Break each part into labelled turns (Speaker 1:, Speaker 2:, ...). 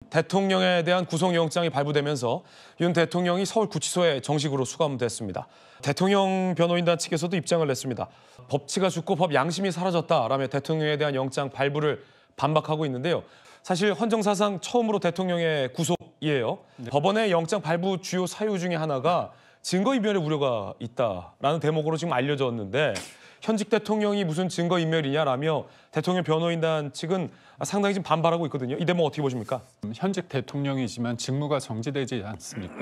Speaker 1: 대통령에 대한 구속영장이 발부되면서 윤 대통령이 서울구치소에 정식으로 수감됐습니다. 대통령 변호인단 측에서도 입장을 냈습니다. 법치가 죽고 법 양심이 사라졌다라며 대통령에 대한 영장 발부를 반박하고 있는데요. 사실 헌정사상 처음으로 대통령의 구속이에요. 법원의 영장 발부 주요 사유 중에 하나가 증거인멸의 우려가 있다라는 대목으로 지금 알려졌는데 현직 대통령이 무슨 증거인멸이냐라며 대통령 변호인단 측은 상당히 지금 반발하고 있거든요. 이 대목 어떻게 보십니까?
Speaker 2: 현직 대통령이지만 직무가 정지되지 않습니까?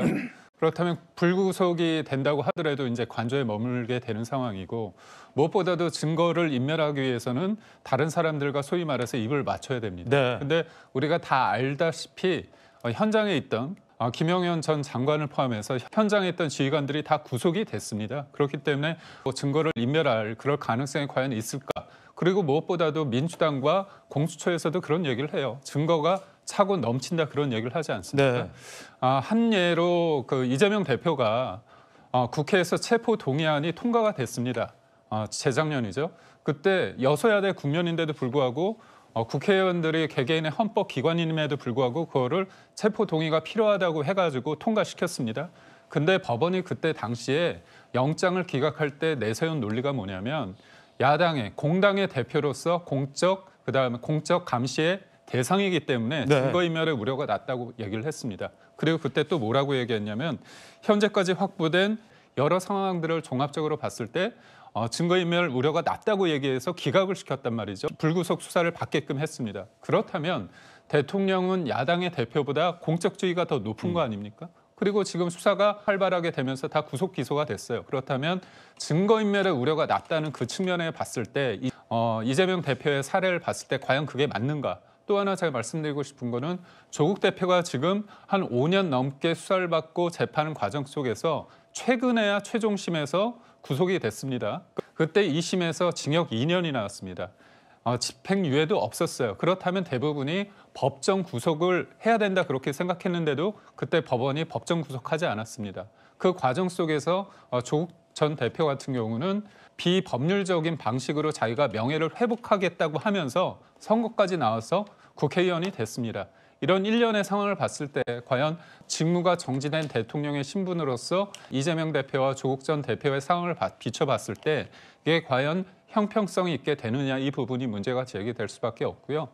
Speaker 2: 그렇다면 불구속이 된다고 하더라도 이제 관저에 머물게 되는 상황이고 무엇보다도 증거를 인멸하기 위해서는 다른 사람들과 소위 말해서 입을 맞춰야 됩니다. 그런데 우리가 다 알다시피 현장에 있던 김영현 전 장관을 포함해서 현장에 있던 지휘관들이 다 구속이 됐습니다. 그렇기 때문에 증거를 인멸할 그럴 가능성이 과연 있을까? 그리고 무엇보다도 민주당과 공수처에서도 그런 얘기를 해요. 증거가 차고 넘친다 그런 얘기를 하지 않습니까? 한 예로 이재명 대표가 국회에서 체포 동의안이 통과가 됐습니다. 재작년이죠. 그때 여소야대 국면인데도 불구하고 국회의원들이 개개인의 헌법 기관임에도 불구하고 그거를 체포 동의가 필요하다고 해가지고 통과시켰습니다. 근데 법원이 그때 당시에 영장을 기각할 때 내세운 논리가 뭐냐면 야당의 공당의 대표로서 그다음에 공적 감시의 대상이기 때문에 증거인멸의 우려가 낮다고 얘기를 했습니다. 그리고 그때 또 뭐라고 얘기했냐면 현재까지 확보된 여러 상황들을 종합적으로 봤을 때 증거인멸 우려가 낮다고 얘기해서 기각을 시켰단 말이죠. 불구속 수사를 받게끔 했습니다. 그렇다면 대통령은 야당의 대표보다 공적주의가 더 높은 거 아닙니까? 그리고 지금 수사가 활발하게 되면서 다 구속 기소가 됐어요. 그렇다면 증거인멸의 우려가 낮다는 그 측면에 봤을 때 이재명 대표의 사례를 봤을 때 과연 그게 맞는가? 또 하나 제가 말씀드리고 싶은 거는 조국 대표가 지금 한 5년 넘게 수사를 받고 재판 과정 속에서 최근에야 최종심에서 구속이 됐습니다. 그때 2심에서 징역 2년이 나왔습니다. 집행유예도 없었어요. 그렇다면 대부분이 법정 구속을 해야 된다 그렇게 생각했는데도 그때 법원이 법정 구속하지 않았습니다. 그 과정 속에서 조국 전 대표 같은 경우는 비법률적인 방식으로 자기가 명예를 회복하겠다고 하면서 선거까지 나와서 국회의원이 됐습니다. 이런 일련의 상황을 봤을 때 과연 직무가 정지된 대통령의 신분으로서 이재명 대표와 조국 전 대표의 상황을 비춰봤을 때 이게 과연 형평성이 있게 되느냐 이 부분이 문제가 제기될 수밖에 없고요.